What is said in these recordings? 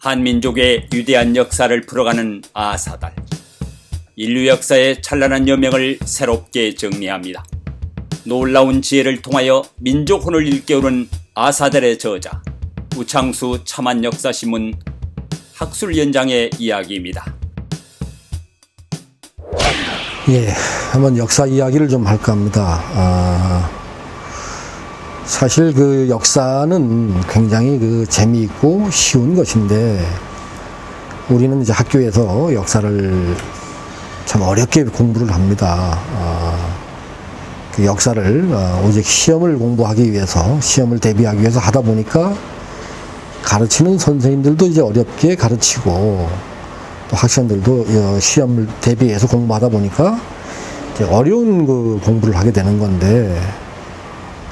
한민족의 위대한 역사를 풀어가는 아사달. 인류 역사의 찬란한 여명을 새롭게 정리합니다. 놀라운 지혜를 통하여 민족혼을 일깨우는 아사달의 저자 우창수 참한역사신문 학술연장의 이야기입니다. 예, 한번 역사 이야기를 좀 할까 합니다. 사실 그 역사는 굉장히 재미있고 쉬운 것인데, 우리는 이제 학교에서 역사를 참 어렵게 공부를 합니다. 그 역사를 오직 시험을 공부하기 위해서, 시험을 대비하기 위해서 하다 보니까 가르치는 선생님들도 이제 어렵게 가르치고, 또 학생들도 시험을 대비해서 공부하다 보니까 이제 어려운 그 공부를 하게 되는 건데,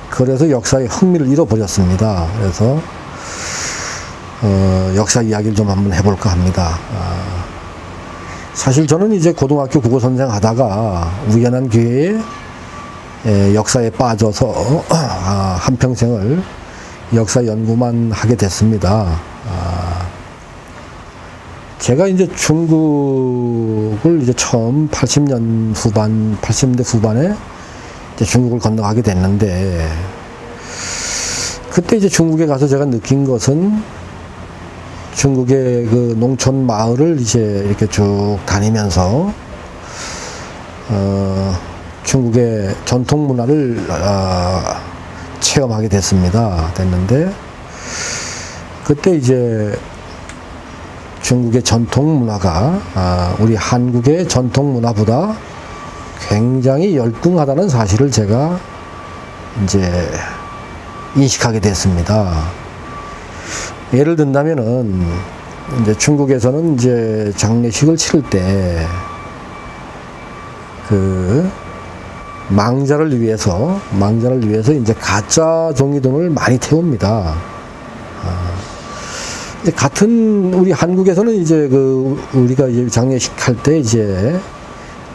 그래서 역사의 흥미를 잃어버렸습니다. 그래서 역사 이야기를 좀 한번 해볼까 합니다. 사실 저는 이제 고등학교 국어 선생 하다가 우연한 기회에 역사에 빠져서 한평생을 역사 연구만 하게 됐습니다. 제가 이제 중국을 이제 처음 80년대 후반에 이제 중국을 건너가게 됐는데, 그때 이제 중국에 가서 제가 느낀 것은 중국의 그 농촌 마을을 이제 이렇게 쭉 다니면서 중국의 전통 문화를 체험하게 됐는데, 그때 이제 중국의 전통 문화가 우리 한국의 전통 문화보다 굉장히 열등하다는 사실을 제가 이제 인식하게 됐습니다. 예를 든다면은, 이제 중국에서는 이제 장례식을 치를 때 그 망자를 위해서 이제 가짜 종이돈을 많이 태웁니다. 이제 같은 우리 한국에서는 이제 우리가 이제 장례식 할 때 이제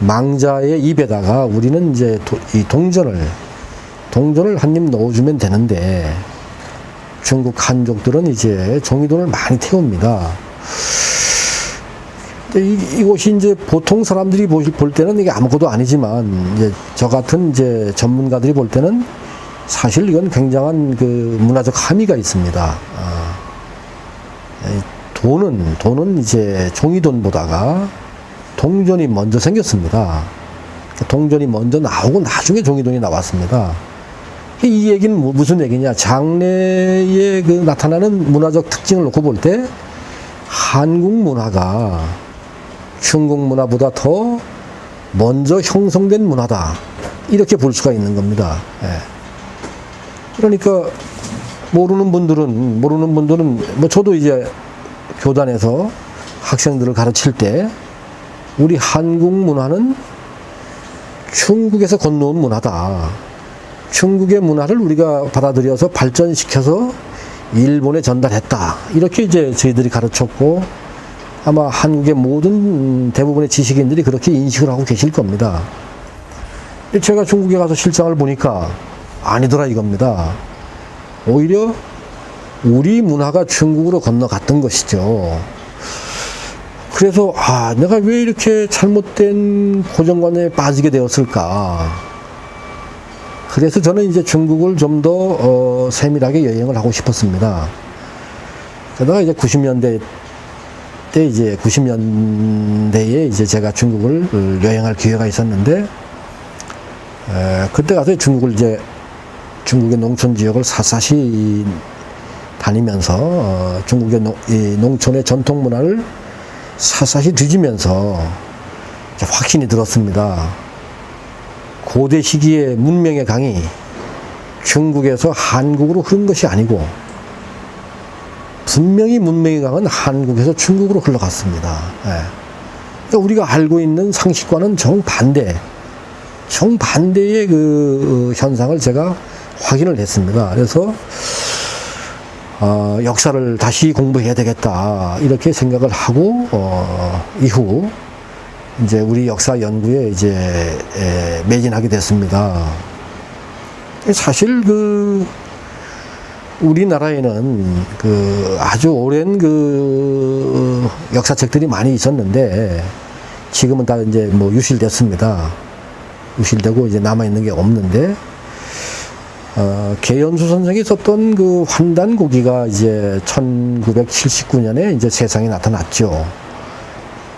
망자의 입에다가 우리는 이제 이 동전을 한 입 넣어주면 되는데, 중국 한족들은 이제 종이돈을 많이 태웁니다. 이곳이 이제 보통 사람들이 볼 때는 이게 아무것도 아니지만, 이제 저 같은 이제 전문가들이 볼 때는 사실 이건 굉장한 그 문화적 함의가 있습니다. 돈은 이제 종이돈보다가 동전이 먼저 생겼습니다. 동전이 먼저 나오고 나중에 종이돈이 나왔습니다. 이 얘기는 무슨 얘기냐? 장래에 그 나타나는 문화적 특징을 놓고 볼 때 한국 문화가 중국 문화보다 더 먼저 형성된 문화다, 이렇게 볼 수가 있는 겁니다. 예. 그러니까 모르는 분들은 뭐 저도 이제 교단에서 학생들을 가르칠 때 우리 한국 문화는 중국에서 건너온 문화다, 중국의 문화를 우리가 받아들여서 발전시켜서 일본에 전달했다, 이렇게 이제 저희들이 가르쳤고, 아마 한국의 모든 대부분의 지식인들이 그렇게 인식을 하고 계실 겁니다. 제가 중국에 가서 실상을 보니까 아니더라 이겁니다. 오히려 우리 문화가 중국으로 건너갔던 것이죠. 그래서 내가 왜 이렇게 잘못된 고정관념에 빠지게 되었을까. 그래서 저는 이제 중국을 좀 더 세밀하게 여행을 하고 싶었습니다. 그러다가 이제 90년대에 이제 제가 중국을 여행할 기회가 있었는데, 그때 가서 중국의 농촌 지역을 샅샅이 다니면서 중국의 농촌의 전통 문화를 샅샅이 뒤지면서 확신이 들었습니다. 고대 시기의 문명의 강이 중국에서 한국으로 흐른 것이 아니고, 분명히 문명의 강은 한국에서 중국으로 흘러갔습니다. 그러니까 우리가 알고 있는 상식과는 정반대의 그 현상을 제가 확인을 했습니다. 그래서 역사를 다시 공부해야 되겠다, 이렇게 생각을 하고, 이후 이제 우리 역사 연구에 이제 매진하게 됐습니다. 사실 우리나라에는 그 아주 오랜 그 역사책들이 많이 있었는데 지금은 다 이제 뭐 유실됐습니다. 유실되고 이제 남아있는 게 없는데, 계연수 선생이 썼던 그 환단고기가 이제 1979년에 이제 세상에 나타났죠.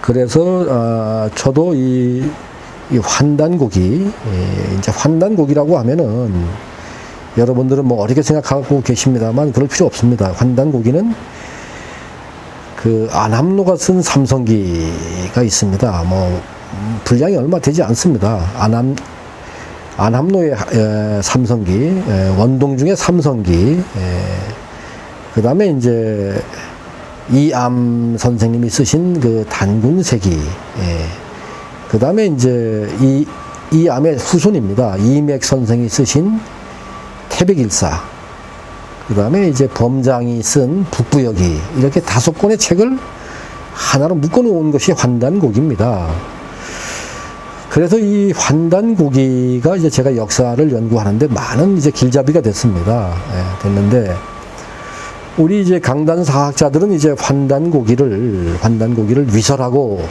그래서, 저도 이 환단고기, 이제 환단고기라고 하면은 여러분들은 뭐 어렵게 생각하고 계십니다만 그럴 필요 없습니다. 환단고기는 그 안함노가 쓴 삼성기가 있습니다. 뭐 분량이 얼마 되지 않습니다. 안함노의 삼성기, 원동 중에 삼성기, 그 다음에 이제 이암 선생님이 쓰신 그 단군세기, 그 다음에 이제 이암의 후손입니다. 이맥 선생이 쓰신 태백일사, 그 다음에 이제 범장이 쓴 북부여기, 이렇게 5권의 책을 하나로 묶어놓은 것이 환단고기입니다. 그래서 이 환단고기가 이제 제가 역사를 연구하는데 많은 이제 길잡이가 됐습니다. 됐는데, 우리 이제 강단사학자들은 이제 환단고기를 위서로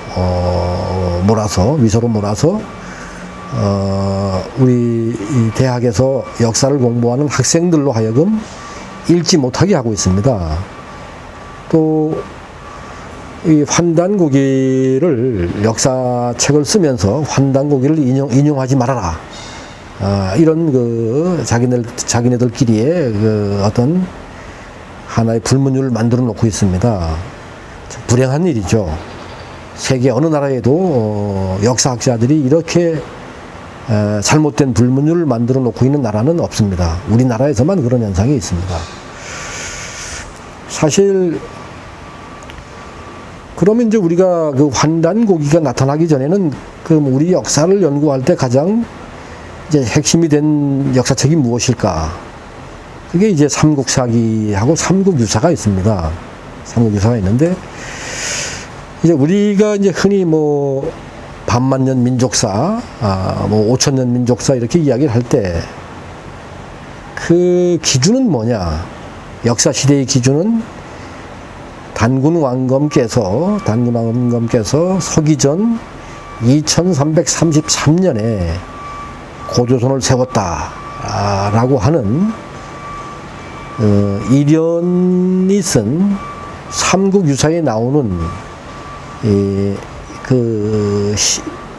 몰아서 우리 이 대학에서 역사를 공부하는 학생들로 하여금 읽지 못하게 하고 있습니다. 또 이 환단고기를 역사책을 쓰면서 환단고기를 인용하지 말아라. 이런 그 자기네들끼리의 그 어떤 하나의 불문율을 만들어 놓고 있습니다. 불행한 일이죠. 세계 어느 나라에도 역사학자들이 이렇게 잘못된 불문율을 만들어 놓고 있는 나라는 없습니다. 우리나라에서만 그런 현상이 있습니다. 사실 그러면 이제 우리가 그 환단고기가 나타나기 전에는 그 우리 역사를 연구할 때 가장 이제 핵심이 된 역사책이 무엇일까? 그게 이제 삼국사기하고 삼국유사가 있습니다. 삼국유사가 있는데, 이제 우리가 이제 흔히 뭐 반만년 민족사, 뭐 5천년 민족사 이렇게 이야기를 할 때 그 기준은 뭐냐? 역사 시대의 기준은 단군왕검께서 서기전 2333년에 고조선을 세웠다라고 하는 이련이 쓴 삼국유사에 나오는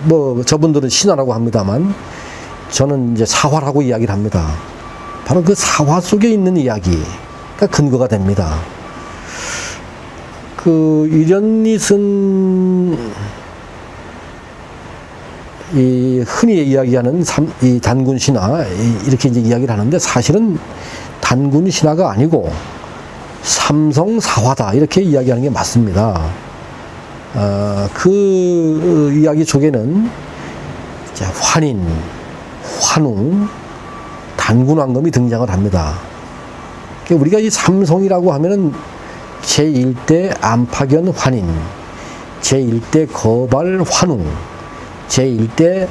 뭐 저분들은 신화라고 합니다만 저는 이제 사화라고 이야기를 합니다. 바로 그 사화 속에 있는 이야기가 근거가 됩니다. 그 이련이 쓴 이 흔히 이야기하는 이 단군 신화 이렇게 이제 이야기를 하는데 사실은 단군 신화가 아니고 삼성 사화다 이렇게 이야기하는 게 맞습니다. 그 이야기 속에는 이제 환인, 환웅, 단군왕검이 등장을 합니다. 우리가 이 삼성이라고 하면은 제1대 안파견 환인, 제1대 거발 환웅, 제1대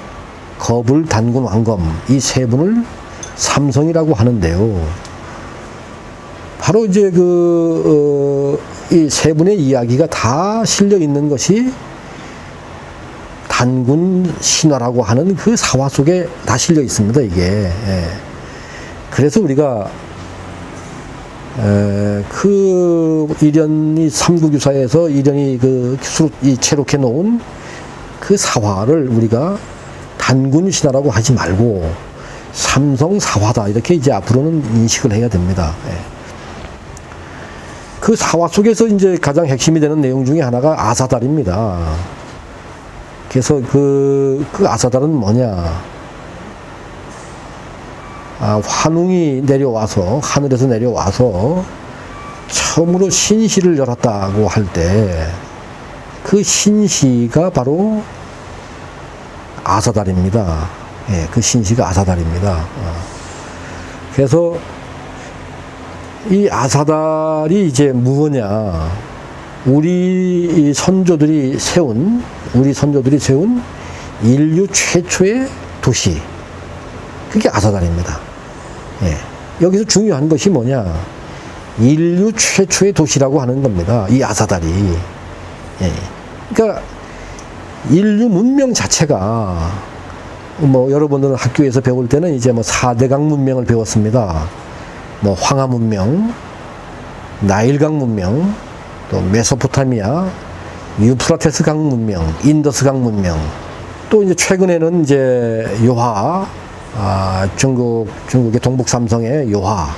거불 단군왕검 이 세 분을 삼성이라고 하는데요. 바로 이제 이 세 분의 이야기가 다 실려 있는 것이 단군 신화라고 하는 그 사화 속에 다 실려 있습니다, 이게. 그래서 우리가 그 이련이 삼국유사에서 이련이 이 체록해 놓은 그 사화를 우리가 단군 신화라고 하지 말고 삼성 사화다 이렇게 이제 앞으로는 인식을 해야 됩니다. 그 사화 속에서 이제 가장 핵심이 되는 내용 중에 하나가 아사달입니다. 그래서 그 아사달은 뭐냐? 환웅이 내려와서 하늘에서 내려와서 처음으로 신시를 열었다고 할 때 그 신시가 바로 아사달입니다. 그 신시가 아사달입니다. 그래서 이 아사달이 이제 무엇냐? 우리 선조들이 세운 인류 최초의 도시, 그게 아사달입니다. 여기서 중요한 것이 뭐냐? 인류 최초의 도시라고 하는 겁니다. 이 아사달이. 예. 그러니까 인류 문명 자체가 뭐 여러분들은 학교에서 배울 때는 이제 뭐 4대강 문명을 배웠습니다. 뭐 황하 문명, 나일강 문명, 또 메소포타미아, 유프라테스 강 문명, 인더스 강 문명, 또 이제 최근에는 이제 요하, 중국의 동북 삼성의 요하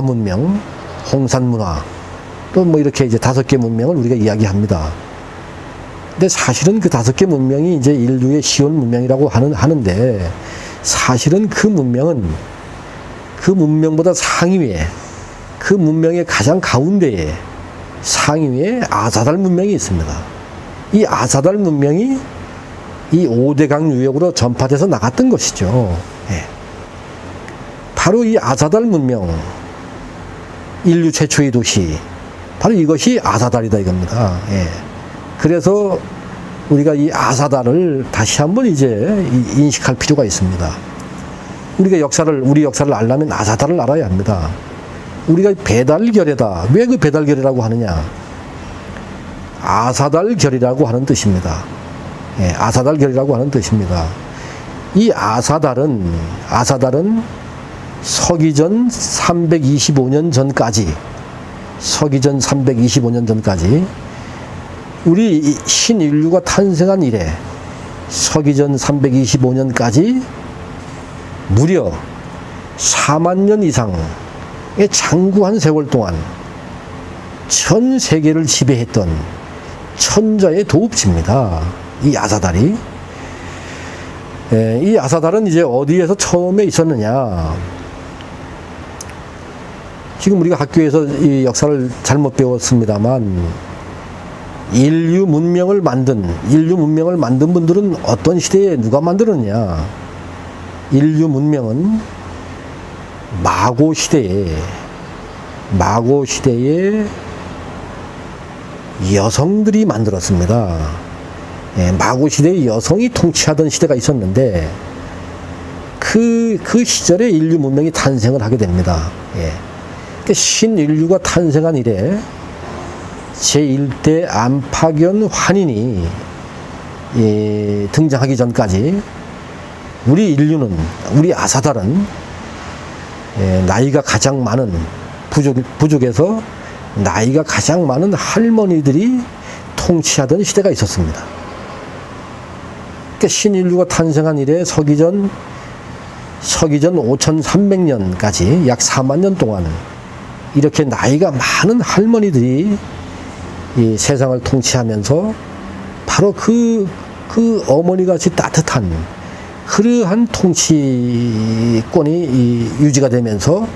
문명, 홍산 문화, 또 뭐 이렇게 이제 5개 문명을 우리가 이야기합니다. 근데 사실은 그 5개 문명이 이제 인류의 시온 문명이라고 하는데, 사실은 그 문명은 그 문명보다 상위에, 그 문명의 가장 가운데에 상위에 아사달 문명이 있습니다. 이 아사달 문명이 이 5대강 유역으로 전파돼서 나갔던 것이죠. 예. 바로 이 아사달 문명, 인류 최초의 도시, 바로 이것이 아사달이다 이겁니다. 예. 그래서 우리가 이 아사달을 다시 한번 이제 인식할 필요가 있습니다. 우리 역사를 알려면 아사달을 알아야 합니다. 우리가 배달결이다. 왜 그 배달결이라고 하느냐? 아사달결이라고 하는 뜻입니다. 예, 아사달결이라고 하는 뜻입니다. 이 아사달은 서기전 325년 전까지, 우리 신인류가 탄생한 이래 서기전 325년까지 무려 4만 년 이상의 장구한 세월 동안 전 세계를 지배했던 천자의 도읍지입니다. 이 아사달이. 이 아사달은 이제 어디에서 처음에 있었느냐? 지금 우리가 학교에서 이 역사를 잘못 배웠습니다만, 인류 문명을 만든 분들은 어떤 시대에 누가 만들었냐? 인류 문명은 마고 시대에 여성들이 만들었습니다. 예, 마고 시대에 여성이 통치하던 시대가 있었는데, 그 시절에 인류 문명이 탄생을 하게 됩니다. 예. 그러니까 신인류가 탄생한 이래 제1대 안파견 환인이 등장하기 전까지 우리 아사달은 나이가 가장 많은 부족에서 나이가 가장 많은 할머니들이 통치하던 시대가 있었습니다. 그러니까 신인류가 탄생한 이래 서기전 5300년까지 약 4만 년 동안 이렇게 나이가 많은 할머니들이 이 세상을 통치하면서 바로 그 어머니같이 따뜻한 그러한 통치권이 유지가 되면서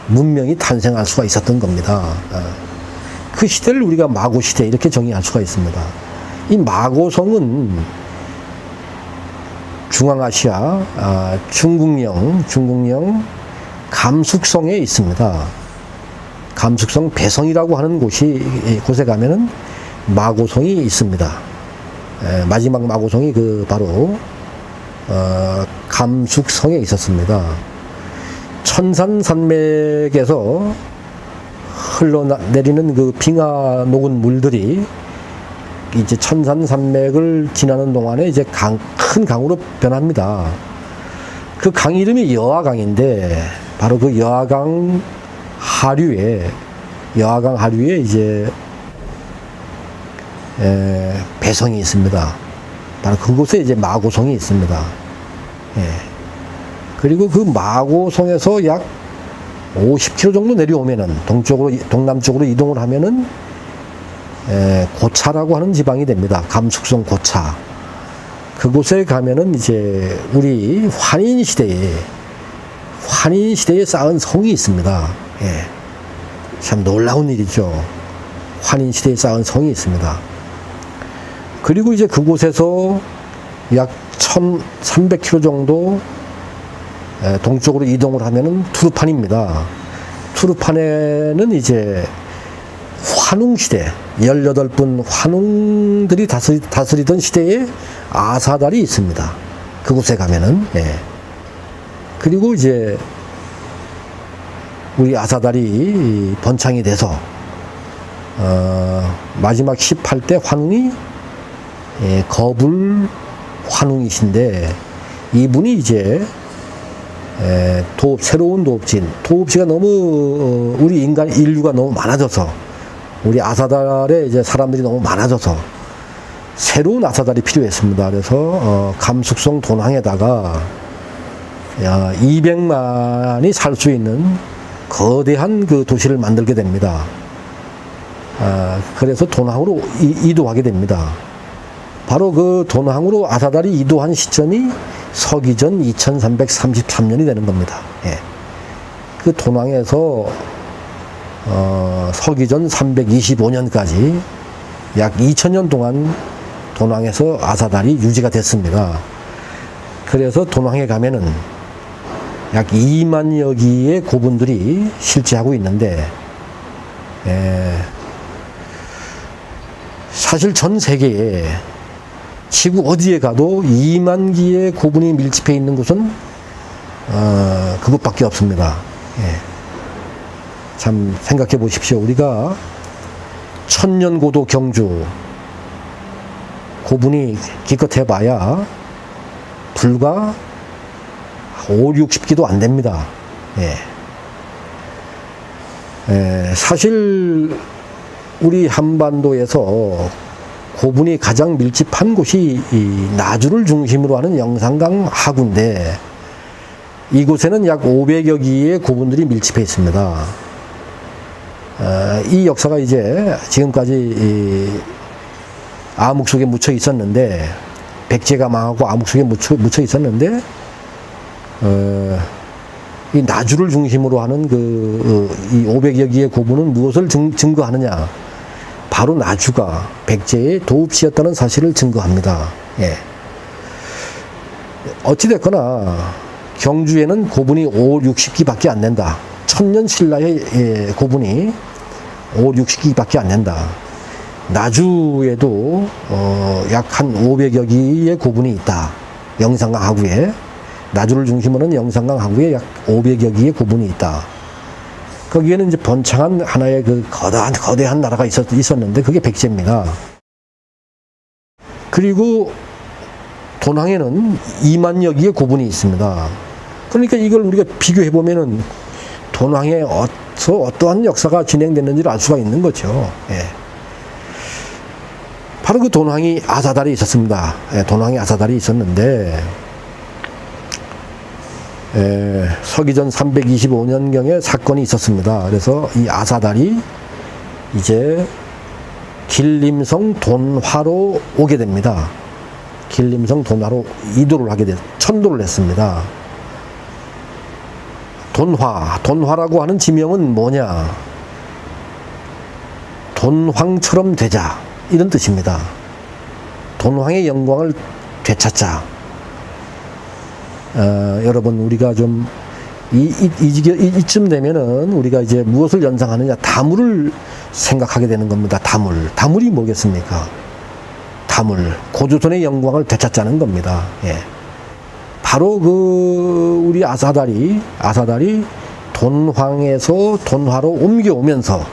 문명이 탄생할 수가 있었던 겁니다. 그 시대를 우리가 마고 시대 이렇게 정의할 수가 있습니다. 이 마고성은 중앙아시아 중국령 감숙성에 있습니다. 감숙성 배성이라고 하는 곳에 가면은 마고성이 있습니다. 마지막 마고성이 바로 감숙성에 있었습니다. 천산산맥에서 흘러내리는 그 빙하 녹은 물들이 이제 천산산맥을 지나는 동안에 이제 큰 강으로 변합니다. 그 강 이름이 여하강인데, 바로 그 여하강 하류에 이제 배성이 있습니다. 바로 그곳에 이제 마고성이 있습니다. 예. 그리고 그 마고성에서 약 50km 정도 내려오면은 동남쪽으로 이동을 하면은 고차라고 하는 지방이 됩니다. 감숙성 고차. 그곳에 가면은 이제 우리 환인 시대에 쌓은 성이 있습니다. 예. 참 놀라운 일이죠. 환인 시대에 쌓은 성이 있습니다. 그리고 이제 그곳에서 약 1300km 정도 동쪽으로 이동을 하면은 투르판입니다. 투르판에는 이제 환웅 시대, 18분 환웅들이 다스리던 시대에 아사달이 있습니다. 그곳에 가면은. 예. 그리고 이제 우리 아사달이 번창이 돼서 마지막 18대 환웅이 거불 환웅이신데, 이분이 이제 새로운 도읍지가 너무 우리 인류가 너무 많아져서, 우리 아사달에 이제 사람들이 너무 많아져서 새로운 아사달이 필요했습니다. 그래서 감숙성 돈황에다가 200만이 살 수 있는 거대한 그 도시를 만들게 됩니다. 그래서 돈황으로 이도하게 됩니다. 바로 그 돈황으로 아사달이 이도한 시점이 서기전 2333년이 되는 겁니다. 예. 그 돈황에서 서기전 325년까지 약 2000년 동안 돈황에서 아사달이 유지가 됐습니다. 그래서 돈황에 가면은 약 2만여 기의 고분들이 실제하고 있는데, 사실 전 세계에 지구 어디에 가도 2만 기의 고분이 밀집해 있는 곳은 그곳밖에 없습니다. 참 생각해 보십시오. 우리가 천년고도 경주 고분이 기껏 해봐야 불과 50-60기도 안 됩니다. 사실 우리 한반도에서 고분이 가장 밀집한 곳이 이 나주를 중심으로 하는 영산강 하구인데, 이곳에는 약 500여 기의 고분들이 밀집해 있습니다. 이 역사가 이제 지금까지 암흑 속에 묻혀 있었는데, 백제가 망하고 암흑 속에 묻혀 있었는데, 이 나주를 중심으로 하는 이 500여 기의 고분은 무엇을 증거하느냐? 바로 나주가 백제의 도읍지였다는 사실을 증거합니다. 어찌됐거나 경주에는 고분이 50-60기밖에 안 된다. 천년 신라의 고분이 50-60기밖에 안 된다. 나주에도 약 한 500여 기의 고분이 있다. 영산강 하구에, 나주를 중심으로 하는 영산강 하구에 약 500여 기의 고분이 있다. 거기에는 이제 번창한 하나의 그 거대한 나라가 있었는데, 그게 백제입니다. 그리고 돈황에는 2만여 기의 고분이 있습니다. 그러니까 이걸 우리가 비교해 보면은 돈황에서 어떠한 역사가 진행됐는지를 알 수가 있는 거죠. 바로 그 돈황이 아사달이 있었습니다. 돈황이 아사달이 있었는데, 서기전 325년경에 사건이 있었습니다. 그래서 이 아사달이 이제 길림성 돈화로 오게 됩니다. 길림성 돈화로 이도를 천도를 했습니다. 돈화라고 하는 지명은 뭐냐? 돈황처럼 되자, 이런 뜻입니다. 돈황의 영광을 되찾자. 여러분, 우리가 좀 이쯤 되면은 우리가 이제 무엇을 연상하느냐? 다물을 생각하게 되는 겁니다. 다물이 뭐겠습니까? 고조선의 영광을 되찾자는 겁니다. 바로 우리 아사달이 돈황에서 돈화로 옮겨오면서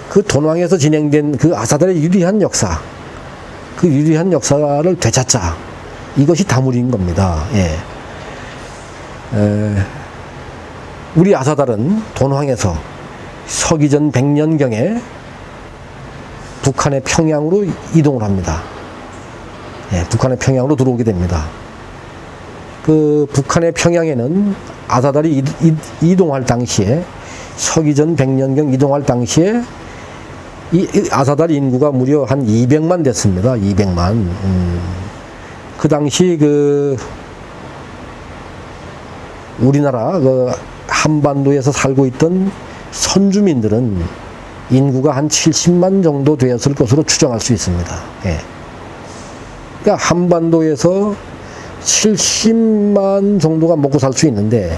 그 돈황에서 진행된 그 아사달의 유리한 역사, 그 유리한 역사를 되찾자. 이것이 다물인 겁니다. 우리 아사달은 돈황에서 서기전 100년경에 북한의 평양으로 이동을 합니다. 북한의 평양으로 들어오게 됩니다. 그 북한의 평양에는 아사달이 이동할 당시에, 서기전 100년경 이동할 당시에 이 아사달 인구가 무려 한 200만 됐습니다. 200만. 그 당시 우리나라 한반도에서 살고 있던 선주민들은 인구가 한 70만 정도 되었을 것으로 추정할 수 있습니다. 그러니까 한반도에서 70만 정도가 먹고 살 수 있는데,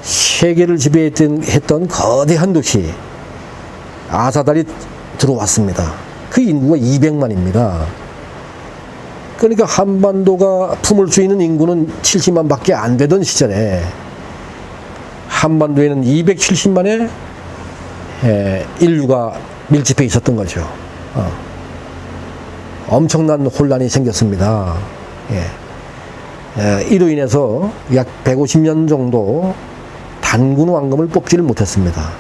세계를 지배했던 거대한 도시 아사달이 들어왔습니다. 그 인구가 200만입니다. 그러니까 한반도가 품을 수 있는 인구는 70만 밖에 안 되던 시절에 한반도에는 270만의 인류가 밀집해 있었던 거죠. 엄청난 혼란이 생겼습니다. 이로 인해서 약 150년 정도 단군 왕검을 뽑지를 못했습니다.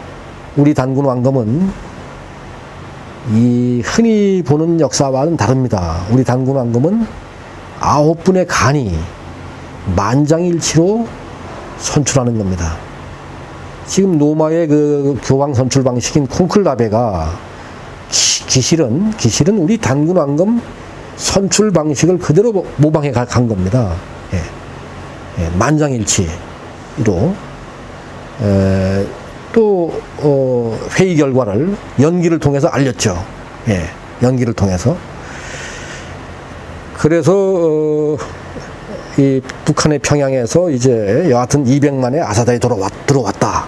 우리 단군 왕검은 이 흔히 보는 역사와는 다릅니다. 우리 단군 왕검은 9분의 간이 만장일치로 선출하는 겁니다. 지금 로마의 그 교황 선출 방식인 콘클라베가 기실은 우리 단군 왕검 선출 방식을 그대로 모방해 간 겁니다. 만장일치로 또 회의 결과를 연기를 통해서 알렸죠. 연기를 통해서. 그래서 이 북한의 평양에서 이제 여하튼 200만의 아사달이 들어왔다.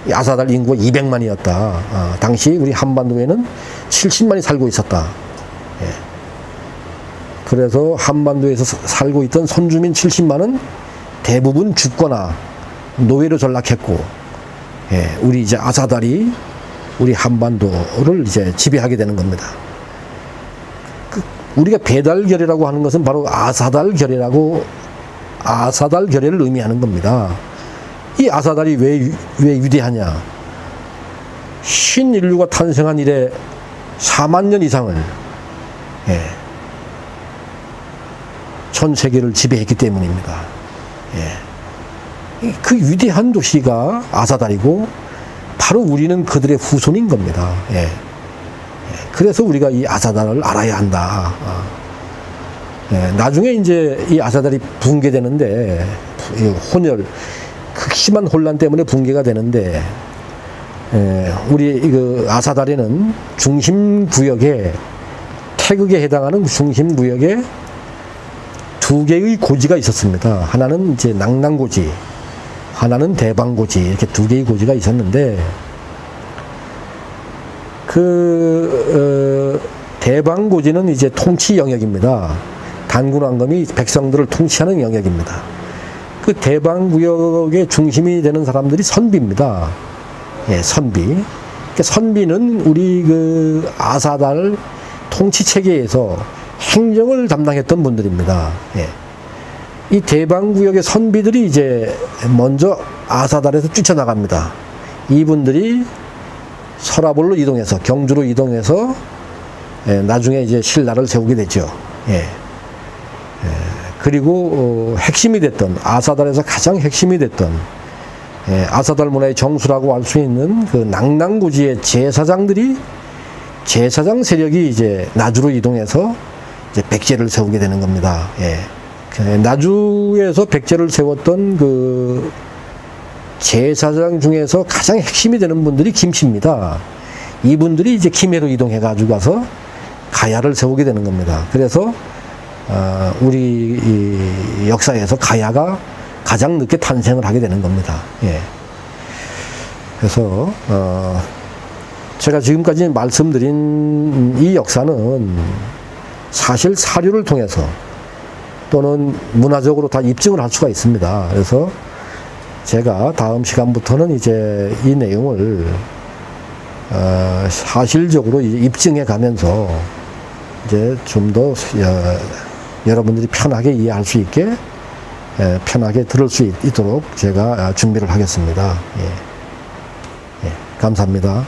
이 아사달 인구가 200만이었다. 당시 우리 한반도에는 70만이 살고 있었다. 그래서 한반도에서 살고 있던 선주민 70만은 대부분 죽거나 노예로 전락했고, 우리 이제 아사달이 우리 한반도를 이제 지배하게 되는 겁니다. 우리가 배달결의라고 하는 것은 바로 아사달 결의를 의미하는 겁니다. 이 아사달이 왜 위대하냐? 신인류가 탄생한 이래 4만 년 이상을 전 세계를 지배했기 때문입니다. 그 위대한 도시가 아사달이고 바로 우리는 그들의 후손인 겁니다. 그래서 우리가 이 아사달을 알아야 한다. 나중에 이제 이 아사달이 붕괴되는데, 혼혈, 극심한 혼란 때문에 붕괴가 되는데, 우리 그 아사달에는 중심구역에, 태극에 해당하는 중심구역에 두 개의 고지가 있었습니다. 하나는 이제 낙랑고지, 하나는 대방고지, 이렇게 두 개의 고지가 있었는데, 대방고지는 이제 통치 영역입니다. 단군 왕검이 백성들을 통치하는 영역입니다. 그 대방구역의 중심이 되는 사람들이 선비입니다. 선비. 그러니까 선비는 우리 그 아사달 통치 체계에서 행정을 담당했던 분들입니다. 이 대방구역의 선비들이 이제 먼저 아사달에서 뛰쳐나갑니다. 이분들이 서라볼로 이동해서, 경주로 이동해서 나중에 이제 신라를 세우게 되죠. 그리고 핵심이 됐던, 아사달에서 가장 핵심이 됐던 아사달 문화의 정수라고 할 수 있는 그 낙랑고지의 제사장들이, 제사장 세력이 이제 나주로 이동해서 이제 백제를 세우게 되는 겁니다. 나주에서 백제를 세웠던 그 제사장 중에서 가장 핵심이 되는 분들이 김씨입니다. 이분들이 이제 김해로 이동해 가지고 가서 가야를 세우게 되는 겁니다. 그래서 우리 이 역사에서 가야가 가장 늦게 탄생을 하게 되는 겁니다. 그래서 제가 지금까지 말씀드린 이 역사는 사실 사료를 통해서 또는 문화적으로 다 입증을 할 수가 있습니다. 그래서 제가 다음 시간부터는 이제 이 내용을 사실적으로 이제 입증해 가면서 이제 좀 더 여러분들이 편하게 이해할 수 있게, 편하게 들을 수 있도록 제가 준비를 하겠습니다. 감사합니다.